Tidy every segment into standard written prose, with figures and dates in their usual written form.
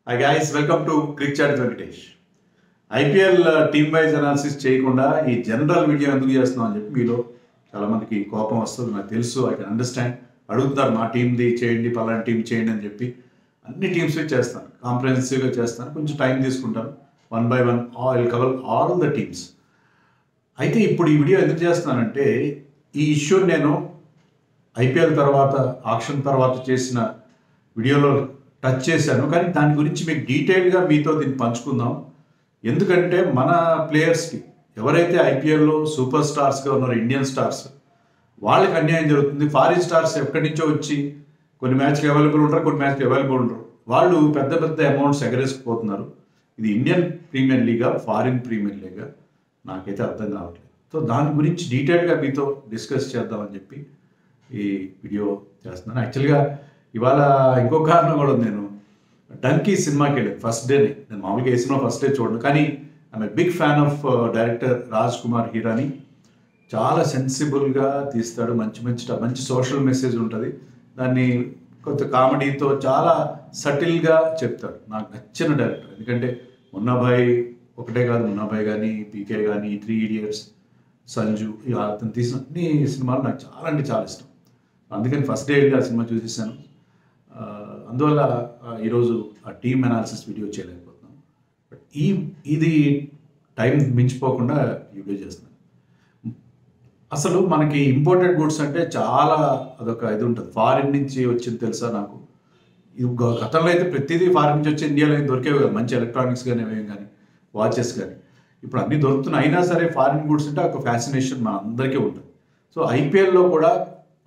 Hi guys, welcome to Click Chat Venkatesh. IPL team wise analysis చేయకుండా ఈ general video ఎందుకు చేస్తున్నాం అని చెప్పి మీలో చాలామందికి కోపం వస్తుంది, నాకు తెలుసు. I can understand. అడుగుతారు మా టీంది చేయండి, పలానా టీం చేయండి అని చెప్పి. అన్ని టీమ్స్ చేస్తాను, కాంప్రహెన్సివ్గా చేస్తాను, కొంచెం టైం తీసుకుంటాను. 1 by 1 I will cover all the teams. అయితే ఇప్పుడు ఈ వీడియో ఎందుకు చేస్తున్నానంటే, ఈ ఇష్యూ నేను ఐపీఎల్ తర్వాత, ఆక్షన్ తర్వాత చేసిన వీడియోలో టచ్ చేశాను, కానీ దాని గురించి మీకు డీటెయిల్గా మీతో దీన్ని పంచుకుందాం. ఎందుకంటే మన ప్లేయర్స్కి ఎవరైతే ఐపీఎల్లో సూపర్ స్టార్స్గా ఉన్నారో, ఇండియన్ స్టార్స్, వాళ్ళకి అన్యాయం జరుగుతుంది. ఫారిన్ స్టార్స్ ఎక్కడి నుంచో వచ్చి కొన్ని మ్యాచ్కి అవైలబుల్ ఉంటారు, కొన్ని మ్యాచ్కి అవైలబుల్ ఉండరు. వాళ్ళు పెద్ద పెద్ద అమౌంట్స్ ఎగరేసుకుపోతున్నారు. ఇది Indian premier Liiga, foreign premier Liiga, నాకైతే అర్థం కావట్లేదు. సో దాని గురించి డీటెయిల్గా మీతో డిస్కస్ చేద్దామని చెప్పి ఈ వీడియో చేస్తున్నాను. యాక్చువల్గా ఇవాళ ఇంకో కారణం కూడా ఉంది. నేను డంకీ సినిమాకి వెళ్ళాను ఫస్ట్ డేని. నేను మామూలుగా ఏ సినిమా ఫస్ట్ డే చూడను, కానీ I'm a big fan of director Raj Kumar Hirani. చాలా సెన్సిబుల్గా తీస్తాడు, మంచి సోషల్ మెసేజ్ ఉంటుంది. దాన్ని కొంత కామెడీతో చాలా సటిల్గా చెప్తాడు. నాకు నచ్చిన డైరెక్టర్. ఎందుకంటే మున్నాభాయ్ ఒకటే కాదు, మున్నాభాయ్ కానీ, పీకే కానీ, 3 Idiots, సంజు, అతను తీసిన అన్ని సినిమాలు నాకు చాలా ఇష్టం. అందుకని ఫస్ట్ డే వెళ్ళి ఆ సినిమా చూసేసాను. అందువల్ల ఈరోజు ఆ టీమ్ అనాలిసిస్ వీడియో చేయలేకపోతున్నాను. బట్ ఇది టైం మించిపోకుండా వీడియో చేస్తున్నాను. అసలు మనకి ఇంపోర్టెడ్ గుడ్స్ అంటే చాలా అదొక ఇది ఉంటుంది. ఫారిన్ నుంచి వచ్చింది తెలుసా నాకు. ఇది గతంలో అయితే ప్రతిదీ ఫారిన్ నుంచి వచ్చి ఇండియాలో దొరికేవి కదా, మంచి ఎలక్ట్రానిక్స్ కానీ, ఏమేమి కానీ, వాచెస్ కానీ. ఇప్పుడు అన్నీ దొరుకుతున్నాయి. అయినా సరే ఫారిన్ గుడ్స్ అంటే ఒక ఫ్యాసినేషన్ మన అందరికీ ఉంటుంది. సో ఐపీఎల్లో కూడా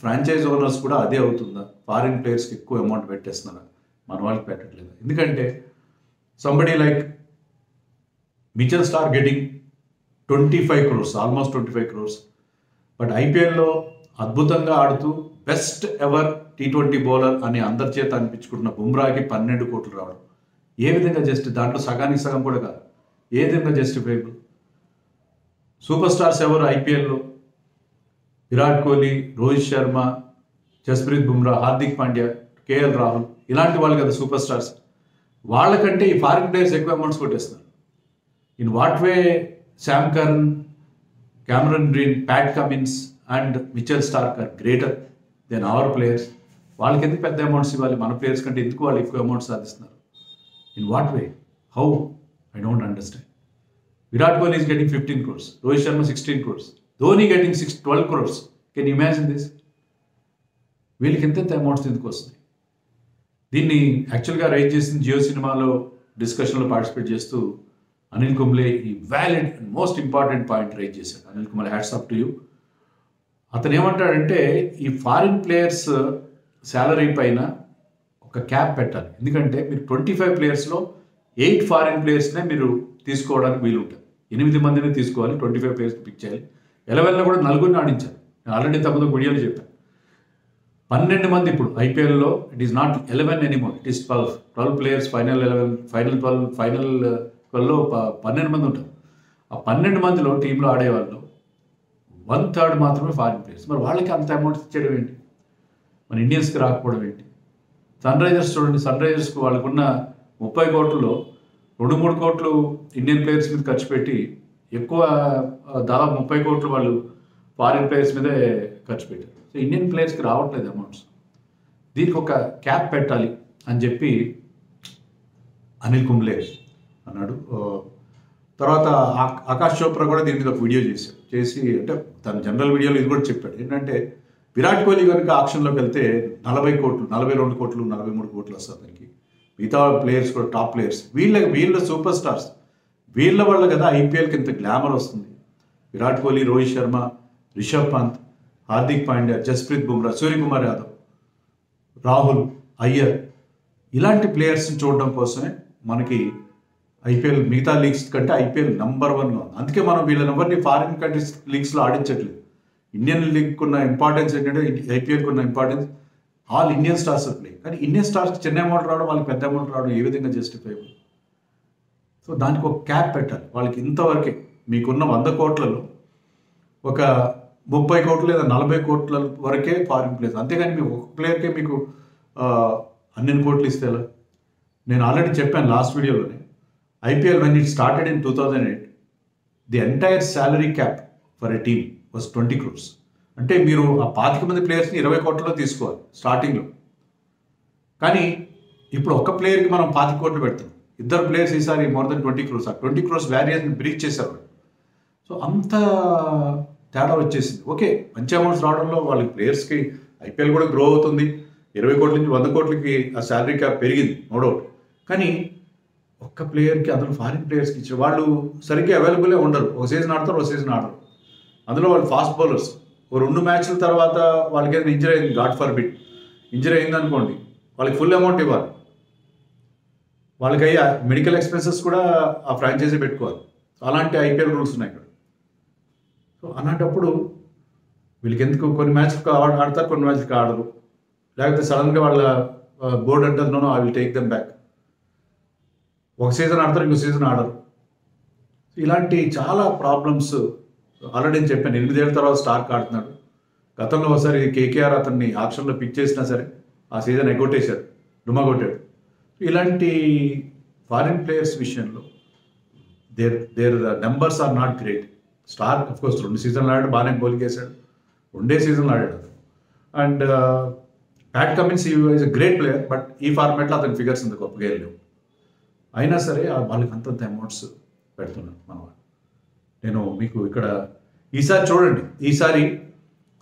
ఫ్రాంచైజ్ ఓనర్స్ కూడా అదే అవుతుందా? ఫారిన్ ప్లేయర్స్కి ఎక్కువ అమౌంట్ పెట్టేస్తున్నారా? మన వాళ్ళకి పెట్టట్లేదు. ఎందుకంటే somebody like Mitchell star getting 25 crores, almost 25 crores. But ఐపీఎల్లో అద్భుతంగా ఆడుతూ బెస్ట్ ఎవర్ T20 బౌలర్ అని అందరి చేత అనిపించుకుంటున్న బుమ్రాకి 12 కోట్లు రావడం ఏ విధంగా జస్ట్, దాంట్లో సగానికి సగం కూడా కాదు, ఏ విధంగా జస్టిఫైబుల్? సూపర్ స్టార్స్ ఎవరు ఐపీఎల్లో? విరాట్ కోహ్లీ, రోహిత్ శర్మ, జస్ప్రీత్ బుమ్రా, హార్దిక్ పాండ్యా, కేఎల్ రాహుల్, ఇలాంటి వాళ్ళు కదా సూపర్ స్టార్స్. వాళ్ళకంటే ఈ ఫారిన్ ప్లేయర్స్ ఎక్కువ అమౌంట్స్ కొట్టేస్తున్నారు. In what way Sam Curran, Cameron Green, Pat Cummins and Mitchell Starc are greater than our players? వాళ్ళకి ఎందుకు పెద్ద అమౌంట్స్ ఇవ్వాలి? మన ప్లేయర్స్ కంటే ఎందుకు వాళ్ళు ఎక్కువ అమౌంట్స్ సాధిస్తున్నారు? In what way? How? I don't understand. Virat Kohli is getting 15 crores, Rohit Sharma 16 crores, Dhoni getting 12 crores. Can you imagine this? వీళ్ళకి ఎంత అమౌంట్స్ ఎందుకు వస్తుంది? దీన్ని యాక్చువల్గా రైజ్ చేసిన జియో సినిమాలో డిస్కషన్లో పార్టిసిపేట్ చేస్తూ అనిల్ కుంబ్లే ఈ valid and most important point raise చేశాడు. Anil Kumble, hats off to you. అతను ఏమంటాడంటే, ఈ ఫారిన్ ప్లేయర్స్ శాలరీ పైన ఒక క్యాప్ పెట్టాలి. ఎందుకంటే మీరు 25 players-లో 8 ఫారిన్ ప్లేయర్స్నే మీరు తీసుకోవడానికి వీలు ఉంటుంది. 8 మందిని తీసుకోవాలి, 25 players పిక్ చేయాలి. 11లో కూడా 4 ఆడించారు. నేను ఆల్రెడీ తప్పదు వీడియోలో చెప్పాను. 12 మంది ఇప్పుడు ఐపీఎల్లో. It is not 11 anymore, it is 12 players. Final 11, final 12, final 12లో 12 మంది ఉంటారు. ఆ 12 మందిలో టీంలో ఆడేవాళ్ళు 1/3 మాత్రమే ఫారిన్ ప్లేయర్స్. మరి వాళ్ళకి అంత అమౌంట్ ఇచ్చేయడం ఏంటి? మన ఇండియన్స్కి రాకపోవడం ఏంటి? సన్ రైజర్స్ చూడండి, సన్ రైజర్స్కి వాళ్ళకున్న 30 కోట్లలో 2-3 కోట్లు ఇండియన్ ప్లేయర్స్ మీద ఖర్చు పెట్టి, ఎక్కువ దాదాపు 30 కోట్లు వాళ్ళు ఫారిన్ ప్లేయర్స్ మీదే ఖర్చు పెట్టారు. సో ఇండియన్ ప్లేయర్స్కి రావట్లేదు అమౌంట్స్. దీనికి ఒక క్యాప్ పెట్టాలి అని చెప్పి అనిల్ కుంబ్లే అన్నాడు. తర్వాత ఆకాష్ చోప్రా కూడా దీని మీద ఒక వీడియో చేసి అంటే తన జనరల్ వీడియోలో ఇది కూడా చెప్పాడు. ఏంటంటే విరాట్ కోహ్లీ కనుక ఆక్షన్లోకి వెళ్తే 40 కోట్లు, 42 కోట్లు, 43 కోట్లు వస్తుంది అతనికి. మిగతా ప్లేయర్స్ కూడా టాప్ ప్లేయర్స్, వీళ్ళ సూపర్ స్టార్స్, వీళ్ళ వల్ల కదా ఐపీఎల్కి ఇంత గ్లామర్ వస్తుంది. విరాట్ కోహ్లీ, రోహిత్ శర్మ, రిషబ్ పంత్, హార్దిక్ పాండ్యా, జస్ప్రీత్ బుమ్రా, సూర్యకుమార్ యాదవ్, రాహుల్, అయ్యర్, ఇలాంటి ప్లేయర్స్ని చూడడం కోసమే మనకి ఐపీఎల్ మిగతా లీగ్స్ కంటే ఐపీఎల్ నంబర్ 1గా ఉంది. అందుకే మనం వీళ్ళని ఎవరిని ఫారిన్ కంట్రీస్ లీగ్స్లో ఆడించట్లేదు. ఇండియన్ లీగ్కి ఉన్న ఇంపార్టెన్స్ ఏంటంటే, ఐపీఎల్కి ఉన్న importance all Indian stars play. కానీ ఇండియన్ స్టార్స్కి చిన్న అమౌంట్ రావడం, వాళ్ళకి పెద్ద అమౌంట్ రావడం ఏ విధంగా జస్టిఫైబుల్? సో దానికి ఒక క్యాప్ పెట్టాలి. వాళ్ళకి ఇంతవరకే మీకున్న 100 కోట్లలో ఒక 30 కోట్లు లేదా 40 కోట్ల వరకే ఫారిన్ ప్లేయర్స్. అంతేగాని మీ ఒక ప్లేయర్కే మీకు అన్ని కోట్లు ఇస్తే నేను ఆల్రెడీ చెప్పాను లాస్ట్ వీడియోలోనే, IPL when it started in 2008, the entire salary cap for a team was 20 crores. అంటే మీరు ఆ 25 మంది ప్లేయర్స్ని 20 కోట్లలో తీసుకోవాలి స్టార్టింగ్లో. కానీ ఇప్పుడు ఒక్క ప్లేయర్కి మనం 25 కోట్లు పెడతాం, ఇద్దరు ప్లేయర్స్ ఈసారి మోర్ దెన్ 20 crores. ఆ 20 crores వ్యారియస్ని బ్రీచ్ చేశారు. సో అంత తేడా వచ్చేసింది. ఓకే, మంచి అమౌంట్స్ రావడంలో వాళ్ళకి ప్లేయర్స్కి ఐపీఎల్ కూడా గ్రో అవుతుంది, 20 కోట్ల నుంచి 100 కోట్లకి ఆ శాలరీ క్యాప్ పెరిగింది, నో డౌట్. కానీ ఒక్క ప్లేయర్కి, అందులో ఫారిన్ ప్లేయర్స్కి ఇచ్చారు, వాళ్ళు సరిగ్గా అవైలబులే ఉండరు. ఒక సీజన్ ఆడతారు, ఒక సీజన్ ఆడరు. అందులో వాళ్ళు ఫాస్ట్ బౌలర్స్. ఓ 2 మ్యాచ్ల తర్వాత వాళ్ళకి ఏదైనా ఇంజరీ అయింది, గాడ్ ఫర్ బిట్ ఇంజరీ అయింది అనుకోండి, వాళ్ళకి ఫుల్ అమౌంట్ ఇవ్వాలి. వాళ్ళకి అయ్యే మెడికల్ ఎక్స్పెన్సెస్ కూడా ఆ ఫ్రాంచైజీ పెట్టుకోవాలి. అలాంటి ఐపీఎల్ రూల్స్ ఉన్నాయి ఇక్కడ. సో అలాంటప్పుడు వీళ్ళకి ఎందుకు కొన్ని మ్యాచ్లు ఆడతారు, కొన్ని మ్యాచ్లకి ఆడరు. లేకపోతే సడన్గా వాళ్ళ బోర్డు అంటున్నాను, I will take them back. ఒక సీజన్ ఆడతారు, ఇంకో సీజన్ ఆడరు. ఇలాంటి చాలా ప్రాబ్లమ్స్ ఆల్రెడీ నేను చెప్పాను. 8 ఏళ్ళ తర్వాత స్టార్క్ ఆడుతున్నాడు. గతంలో ఒకసారి కేకేఆర్ అతన్ని ఆప్షన్లో పిక్ చేసినా సరే ఆ సీజన్ ఎగ్గొట్టేశాడు, డుమ్మగొట్టాడు. ఇలాంటి ఫారిన్ ప్లేయర్స్ విషయంలో their numbers are not great. Starc of course 2 సీజన్లు ఆడాడు, బాగానే బౌలింగ్ వేశాడు, 2 సీజన్లు ఆడాడు. And Pat Cummins is a great player, but ఈ ఫార్మాట్లో అతని ఫిగర్స్ ఇంత గొప్పగా లేవు. అయినా సరే వాళ్ళకి అంతంత అమౌంట్స్ పెడుతున్నారు మన వాళ్ళు. నేను మీకు ఇక్కడ ఈసారి చూడండి, ఈసారి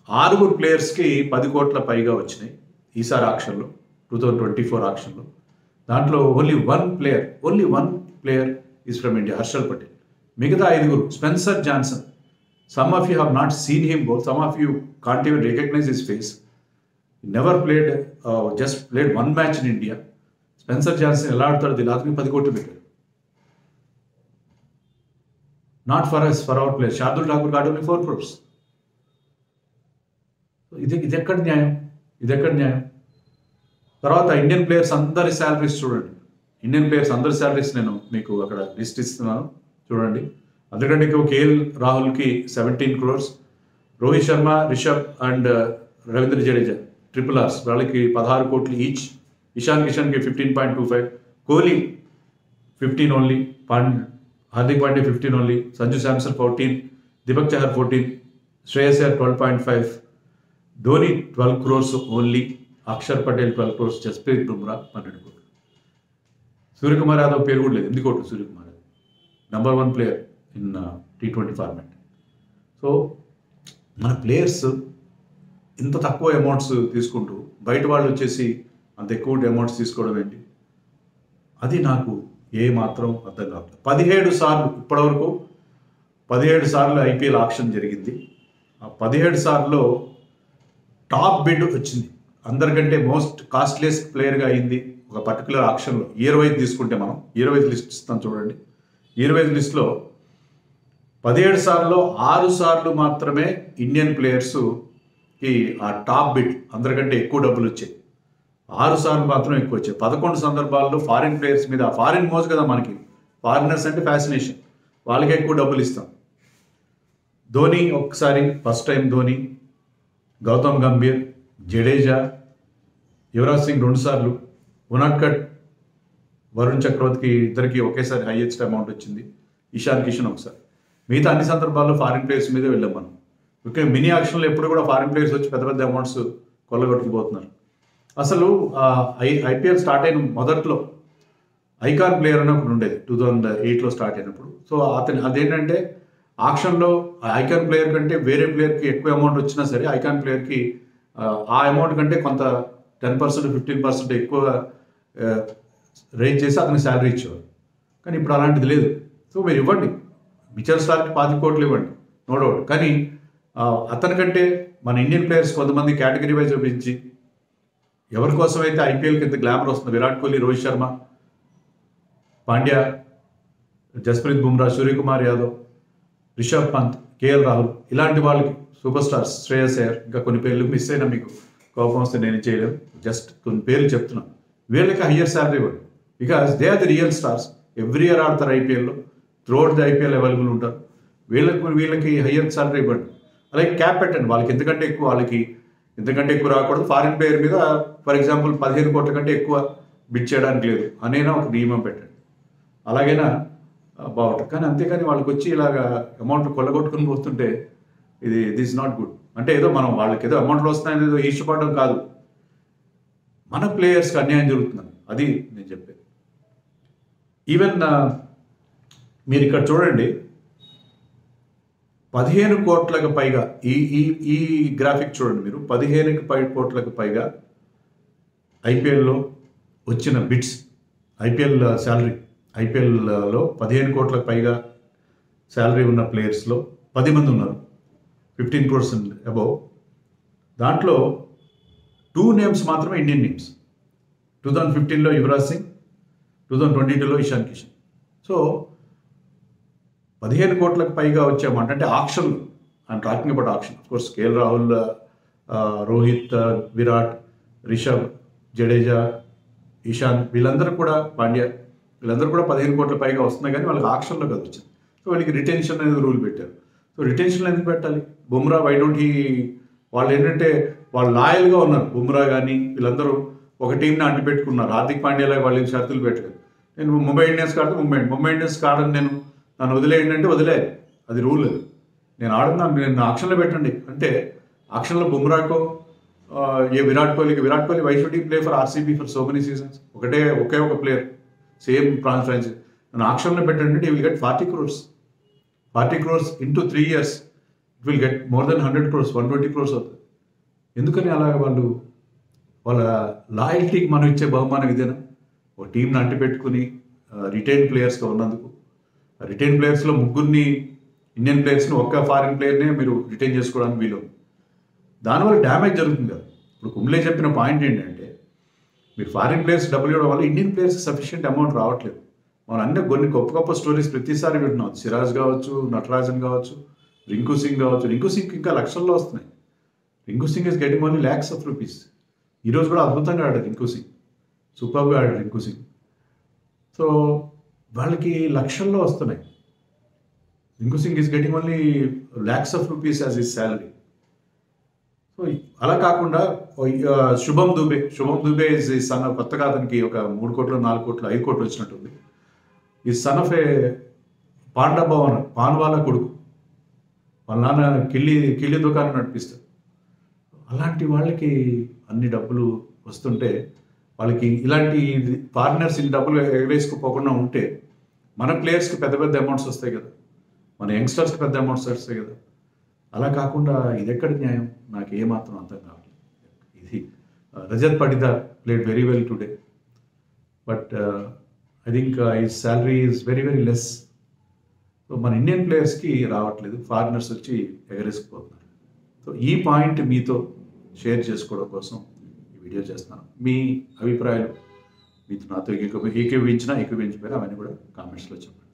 6 ప్లేయర్స్కి 10 కోట్ల పైగా వచ్చినాయి ఈసారి ఆక్షన్లో, 2024 ఆక్షన్లో. దాంట్లో only one player is from India, Harshal Patel. మిగతా 5 Spencer Johnson, some of you have not seen him bowl, some of you can't even recognise his face. Never played, just played 1 match in India. Spencer Johnson ఎలా ఆడతాడు తెలియదు, అతనికి 10 కోట్లు పెట్టాడు. Not for us, for our player. Shardul Thakur got only 4 crores. ఇది ఎక్కడ న్యాయం, ఇది ఎక్కడ న్యాయం? తర్వాత ఇండియన్ ప్లేయర్స్ అందరి శాలరీస్ చూడండి. ఇండియన్ ప్లేయర్స్ అందరి శాలరీస్ నేను మీకు అక్కడ లిస్ట్ ఇస్తున్నాను, చూడండి. అందుకంటే ఎక్కువ కేఎల్ రాహుల్కి 17 crores, Rohit Sharma, Rishabh and Ravindra Jadeja triple Rs, వాళ్ళకి 16 కోట్లు ఈచ్. ఇషాన్ కిషన్కి 15.25, Kohli 15 only, Hardik Pandya 15 only, Sanju Samson 14, Deepak Chahar 14, Shreyas Iyer 12.5, Dhoni 12 crores only, Axar Patel 12 crores, Jasprit Bumrah 12 కోట్లు. సూర్యకుమార్ యాదవ్ పేరు కూడా లేదు, 8 కోట్లు Suryakumar Yadav, number 1 player in T20 format. So మన ప్లేయర్స్ ఇంత తక్కువ అమౌంట్స్ తీసుకుంటూ బయట వాళ్ళు వచ్చేసి అంత ఎక్కువ అమౌంట్స్ తీసుకోవడం ఏంటి? అది నాకు ఏ మాత్రం అర్థం కాదు. 17 సార్లు ఇప్పటివరకు 17 సార్లు ఐపీఎల్ ఆక్షన్ జరిగింది. ఆ 17 సార్లు టాప్ బిడ్ వచ్చింది, అందరికంటే మోస్ట్ కాస్ట్లీయెస్ట్ ప్లేయర్గా అయింది ఒక పర్టికులర్ ఆక్షన్లో. ఇయర్ వైజ్ తీసుకుంటే మనం ఇయర్ వైజ్ లిస్ట్ ఇస్తాం చూడండి. ఇయర్ వైజ్ లిస్ట్లో 17 సార్లు 6 సార్లు మాత్రమే ఇండియన్ ప్లేయర్స్కి ఆ టాప్ బిడ్ అందరికంటే ఎక్కువ డబ్బులు వచ్చాయి. 6 సార్లు మాత్రం ఎక్కువ వచ్చాయి. 11 సందర్భాల్లో ఫారిన్ ప్లేయర్స్ మీద, ఫారిన్ మోజ్ కదా మనకి, ఫారినర్స్ అంటే ఫ్యాసినేషన్, వాళ్ళకి ఎక్కువ డబ్బులు ఇస్తాం. ధోని ఒకసారి, ఫస్ట్ టైం ధోని, గౌతమ్ గంభీర్, జడేజా, యువరాజ్ సింగ్ 2 సార్లు, ఉనాడ్కట్, వరుణ్ చక్రవర్తికి ఇద్దరికి ఒకేసారి హైయెస్ట్ అమౌంట్ వచ్చింది, ఇషాన్ కిషన్ ఒకసారి. మిగతా అన్ని సందర్భాల్లో ఫారిన్ ప్లేయర్స్ మీద వెళ్ళాం మనం. ఓకే, మినీ ఆక్షన్లో ఎప్పుడు కూడా ఫారిన్ ప్లేయర్స్ వచ్చి పెద్ద పెద్ద అమౌంట్స్ కొల్లగొట్టుకుపోతున్నారు. అసలు ఐపీఎల్ స్టార్ట్ అయిన మొదట్లో ఐకాన్ ప్లేయర్ అని ఒకటి ఉండేది, 2008లో స్టార్ట్ అయినప్పుడు. సో అదేంటంటే ఆక్షన్లో ఐకాన్ ప్లేయర్ కంటే వేరే ప్లేయర్కి ఎక్కువ అమౌంట్ వచ్చినా సరే ఐకాన్ ప్లేయర్కి ఆ అమౌంట్ కంటే కొంత 10%, 15% ఎక్కువ రేంజ్ చేసి అతనికి శాలరీ ఇచ్చేవారు. కానీ ఇప్పుడు అలాంటిది లేదు. సో మీరు ఇవ్వండి, మిచెల్ స్టార్కి 25 కోట్లు ఇవ్వండి, నో డౌట్. కానీ అతనికంటే మన ఇండియన్ ప్లేయర్స్ కొంతమంది కేటగిరీ వైజ్ చూపించి, ఎవరి కోసం అయితే ఐపీఎల్కి ఇంత గ్లామర్ వస్తుంది, విరాట్ కోహ్లీ, రోహిత్ శర్మ, పాండ్యా, జస్ప్రీత్ బుమ్రా, సూర్యకుమార్ యాదవ్, రిషబ్ పంత్, కేఎల్ రాహుల్, ఇలాంటి వాళ్ళకి సూపర్ స్టార్స్, శ్రేయస్ అయ్యర్, ఇంకా కొన్ని పేర్లు మిస్ అయినా మీకు కోపం వస్తే నేను చేయలేము, జస్ట్ కొన్ని పేర్లు చెప్తున్నాను. వీళ్ళకి హయ్యర్ శాలరీ ఇవ్వండి, because they are the real stars. Every year ఆడతారు ఐపీఎల్లో, త్రూఅవుట్ ది ఐపీఎల్ అవైలబుల్ ఉంటారు. వీళ్ళకి హయ్యర్ శాలరీ ఇవ్వండి. అలాగే క్యాప్ పెట్టండి, వాళ్ళకి ఎంతకంటే ఎక్కువ రాకూడదు. ఫారిన్ ప్లేయర్ మీద ఫర్ ఎగ్జాంపుల్ 15 కోట్ల కంటే ఎక్కువ బిడ్ చేయడానికి లేదు అనేనా ఒక నియమం పెట్టండి, అలాగైనా బాగుంటుంది. కానీ అంతేకాని వాళ్ళకి వచ్చి ఇలాగా అమౌంట్ కొల్లగొట్టుకుని పోతుంటే ఇది ఈజ్ నాట్ గుడ్. అంటే ఏదో మనం వాళ్ళకి ఏదో అమౌంట్లు వస్తున్నాయని ఏదో ఇష్టపడడం కాదు, మన ప్లేయర్స్కి అన్యాయం జరుగుతుందని అది నేను చెప్పేది. ఈవెన్ మీరు ఇక్కడ చూడండి, 15 కోట్లకు పైగా ఈ ఈ ఈ గ్రాఫిక్ చూడండి మీరు, 15 కోట్లకు పైగా ఐపీఎల్లో వచ్చిన బిడ్స్, ఐపీఎల్ శాలరీ, ఐపీఎల్లో 15 కోట్లకు పైగా శాలరీ ఉన్న ప్లేయర్స్లో 10 మంది ఉన్నారు, 15% అబౌవ్. దాంట్లో 2 నేమ్స్ మాత్రమే ఇండియన్ నేమ్స్. 2015లో యువరాజ్ సింగ్, 2022లో ఇషాన్ కిషన్. సో 15 కోట్లకు పైగా వచ్చామంటే అంటే ఆక్షన్లు, I'm talking about auction. Of course KL Rahul, Rohit, Virat, Rishabh, Jadeja, Ishan, వీళ్ళందరూ కూడా, పాండ్యా, వీళ్ళందరూ కూడా 15 కోట్ల పైగా వస్తున్నాయి, కానీ వాళ్ళకి ఆక్షన్లో కదా వచ్చింది. సో వీళ్ళకి రిటెన్షన్ అనేది రూల్ పెట్టారు. సో రిటెన్షన్ ఎందుకు పెట్టాలి? బుమ్రా వై డోంట్ హీ, వాళ్ళు ఏంటంటే వాళ్ళు లాయల్గా ఉన్నారు. బుమ్రా కానీ వీళ్ళందరూ ఒక టీంని అంటిపెట్టుకున్నారు. హార్దిక్ పాండ్యాలా వాళ్ళకి షరతులు పెట్టలేదు. నేను ముంబై ఇండియన్స్ కాడితే ముంబై ఇండియన్స్ కాడని నన్ను వదిలేయండి అంటే వదిలేదు, అది రూల్. నేను ఆడుతున్నాను, నేను ఆక్షన్లో పెట్టండి అంటే ఆక్షన్లో బుమ్రాకో Virat Kohli why should he play for RCB for so many seasons? ఒకే ఒక ప్లేయర్, సేమ్ ఫ్రాంచైజీ, నన్ను ఆక్షన్లో పెట్టండి, you will get 40 crores. 40 crores into 3 years, it will get more than 100 crores, 120 crores అవుతుంది. ఎందుకని అలా వాళ్ళ లాయల్టీకి మనం ఇచ్చే బహుమానం ఇదేనా? ఒక టీంని అంటిపెట్టుకుని రిటైన్ ప్లేయర్స్గా ఉన్నందుకు, రిటైన్ ప్లేయర్స్లో 3 ఇండియన్ ప్లేయర్స్ని, ఒక్క ఫారిన్ ప్లేయర్నే మీరు రిటైన్ చేసుకోవడానికి వీలు. దానివల్ల డ్యామేజ్ జరుగుతుంది కదా. ఇప్పుడు కుంబ్లే చెప్పిన పాయింట్ ఏంటంటే, మీరు ఫారిన్ ప్లేయర్స్ డబ్బులు ఇవ్వడం వల్ల ఇండియన్ ప్లేయర్స్కి సఫిషియెంట్ అమౌంట్ రావట్లేదు. మనం అన్నీ కొన్ని గొప్ప స్టోరీస్ ప్రతిసారి వింటున్నాం. సిరాజ్ కావచ్చు, నటరాజన్ కావచ్చు, రింకు సింగ్ కావచ్చు. రింకు సింగ్ ఇంకా లక్షల్లో వస్తున్నాయి. Rinku Singh is getting only lakhs of rupees. ఈరోజు కూడా అద్భుతంగా ఆడాడు రింకు సింగ్, సూపర్గా ఆడాడు రింకు సింగ్. సో వాళ్ళకి లక్షల్లో వస్తున్నాయి. Rinku Singh is getting only lakhs of rupees as his salary. So అలా కాకుండా శుభం దుబే ఇస్ సన్, కొత్తగా అతనికి ఒక 3 కోట్లు 4 కోట్లు 5 కోట్లు వచ్చినట్టుంది. ఈ సన్ ఆఫ్ ఏ పాన్వాలా కొడుకు, వాళ్ళ నాన్న కిళ్ళి దుకాణం నడిపిస్తారు. అలాంటి వాళ్ళకి అన్ని డబ్బులు వస్తుంటే, వాళ్ళకి ఇలాంటి ఫారినర్స్ ఇన్ని డబ్బులు ఎగవేసుకుపోకుండా ఉంటే మన ప్లేయర్స్కి పెద్ద అమౌంట్స్ వస్తాయి కదా, మన యంగ్స్టర్స్కి పెద్ద అమౌంట్స్ వస్తాయి కదా. అలా కాకుండా ఇది ఎక్కడ న్యాయం? నాకు ఏమాత్రం అర్థం కావట్లేదు. ఇది Rajat Patidar played very well today, but I think his salary is very less. So మన ఇండియన్ ప్లేయర్స్కి రావట్లేదు, ఫారినర్స్ వచ్చి ఎగరేసుకుపోతున్నారు. సో ఈ పాయింట్ మీతో షేర్ చేసుకోవడం కోసం ఈ వీడియో చేస్తున్నాను. మీ అభిప్రాయాలు, మీతో నాతో ఏకీభవించినా ఏకీభవించకపోయినా అవన్నీ కూడా కామెంట్స్లో చెప్పండి.